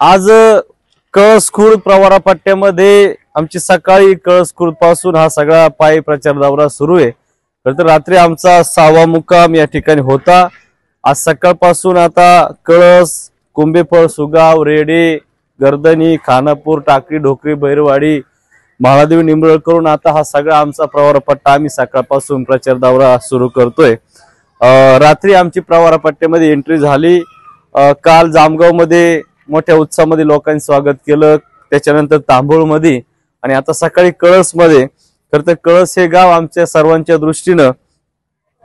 आज कळसखुर्द प्रवरा पट्ट्यामध्ये आमची सकाळी कळसखुर्द पासून हा सगळा पायी प्रचार दौरा सुरू आहे। तर रात्री आमचा 6वा मुक्काम या ठिकाणी होता। आज सकाळपासून आता कळस, कुंभेफळ, सुगाव, रेडे, गर्दनी, खानापूर, टाकळी, ढोकरी, बैरवाडी, महादेव, निंबळ करून आता हा सगळा आमचा प्रवरा पट्टा आम्ही सकाळपासून प्रचार दौरा सुरू करतोय। रात्री आमची प्रवरा पट्ट्यामध्ये एंट्री झाली। काल जामगाव मध्ये मोठ्या उत्साहामध्ये लोकांनी स्वागत केलं, त्याच्यानंतर तांबोळमध्ये आणि आता सकाळी कळस मध्ये। तर कळस हे गाव आमच्या सर्वांच्या दृष्टीनं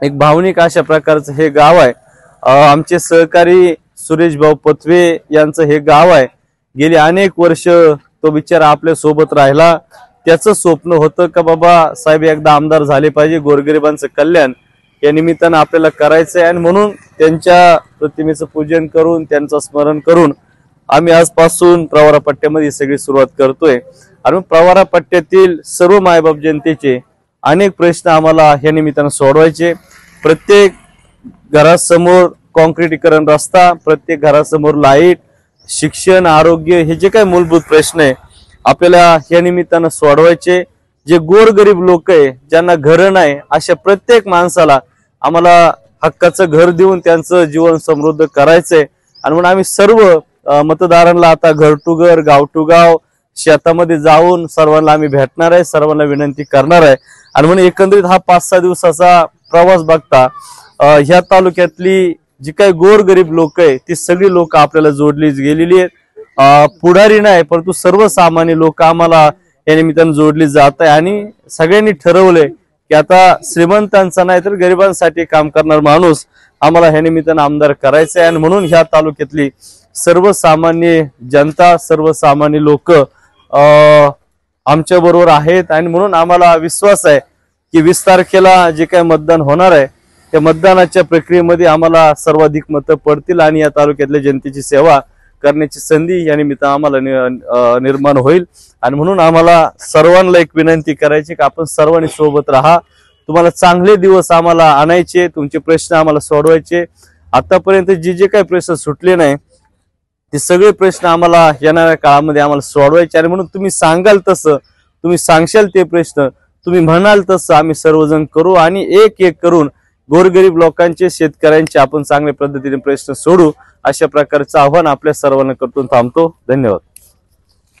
एक भावनिक अशा प्रकारचं हे गाव आहे। आमचे सहकारी सुरेश भाऊ पथवे यांचं हे गाव आहे। गेली अनेक वर्ष तो बिचारा आपल्या सोबत राहिला। त्याचं स्वप्न होतं का बाबा साहेब एकदा आमदार झाले पाहिजे, गोरगरिबांचं कल्याण या निमित्तानं आपल्याला करायचंय आणि म्हणून त्यांच्या प्रतिमेचं पूजन करून त्यांचं स्मरण करून आम्ही आजपासून प्रवरा पट्ट्यामध्ये सगळी सुरुवात करतोय। आणि प्रवरा पट्ट्यातील सर्व मायबाप जनतेचे अनेक प्रश्न आम्हाला या निमित्तानं सोडवायचे। प्रत्येक घरासमोर कॉन्क्रीटीकरण रस्ता, प्रत्येक घरासमोर लाईट, शिक्षण, आरोग्य हे जे काही मूलभूत प्रश्न आहे आपल्याला या निमित्तानं सोडवायचे। जे गोरगरीब लोक आहे ज्यांना घर नाही अशा प्रत्येक माणसाला आम्हाला हक्काचं घर देऊन त्यांचं जीवन समृद्ध करायचंय। आणि म्हणून आम्ही सर्व मतदारांना आता घर टू घर, गाव टू गाव, शेतामध्ये जाऊन सर्वांना आम्ही भेटणार आहे, सर्वांना विनंती करणार आहे। आणि म्हणून एकंदरीत हा 5-6 दिवसाचा प्रवास बघता ह्या तालुक्यातली जी काही गोरगरीब लोक आहे ती सगळी लोक आपल्याला जोडली गेलेली आहेत। पुढारी नाही परंतु सर्वसामान्य लोक आम्हाला या निमित्तानं जोडली जात आहे। आणि सगळ्यांनी ठरवलंय की आता श्रीमंतांचा नाही तर गरिबांसाठी काम करणार माणूस आम्हाला ह्या निमित्तानं आमदार करायचं आहे। आणि म्हणून ह्या तालुक्यातली सर्वसामान्य जनता, सर्वसामान्य लोक आमच्या बरोबर आहेत। आणि म्हणून आम्हाला विश्वास आहे की 20 तारखेला जे काही मतदान होणार आहे त्या मतदानाच्या प्रक्रियेमध्ये आम्हाला सर्वाधिक मतं पडतील आणि या तालुक्यातल्या जनतेची सेवा करण्याची संधी या निमित्तानं आम्हाला निर्माण होईल। आणि म्हणून आम्हाला सर्वांना एक विनंती करायची की आपण सर्वांनी सोबत राहा। तुम्हाला चांगले दिवस आम्हाला आणायचे, तुमचे प्रश्न आम्हाला सोडवायचे। आतापर्यंत जे काही प्रश्न सुटले नाही ते सगळे प्रश्न आम्हाला येणाऱ्या काळामध्ये आम्हाला सोडवायचे। आणि म्हणून तुम्ही सांगाल तसं, तुम्ही सांगशाल ते प्रश्न, तुम्ही म्हणाल तसं आम्ही सर्वजण करू आणि एक एक करून गोरगरीब लोकांचे, शेतकऱ्यांचे आपण चांगल्या पद्धतीने प्रश्न सोडू अशा प्रकारचं आव्हान आपल्या सर्वांना करतून थांबतो। धन्यवाद।